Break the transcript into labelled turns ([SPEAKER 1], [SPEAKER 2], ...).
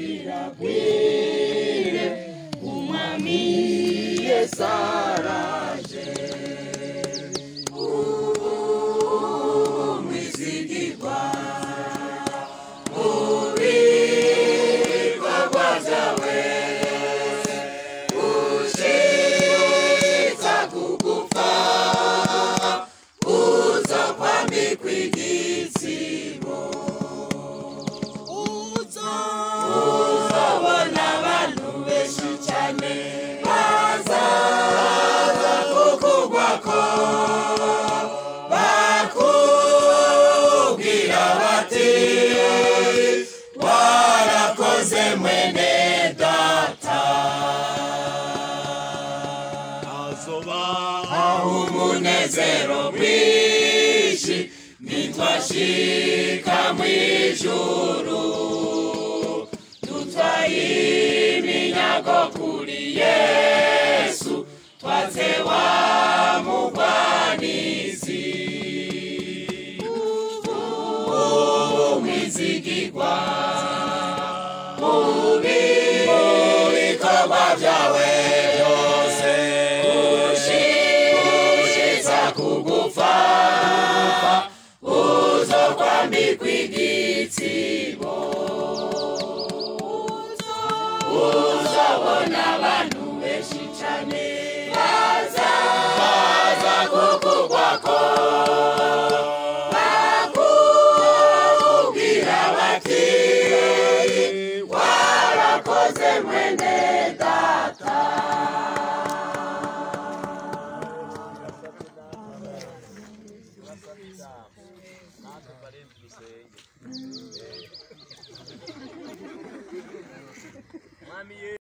[SPEAKER 1] biragwire umwami Yesu araje umwizigirwa mu bikorwa byawe ushitsa kugupfa uzokwambikwa igitsibo uzobona abantu benshi cyane bazaza kukugwako bakubwira bati warakoze mwene data aho umunezero mwinshi nitwashika mw'ijuru dutwaye iminyago kuri Yesu twaze wa mugwanizi umwizigirwa mu bikorwa byawe byose ushitsa kugupfa uzokwambikwa igitsibo uzabona abantu benshi cyane baza kukugwako bakubwira bati warakoze mwene data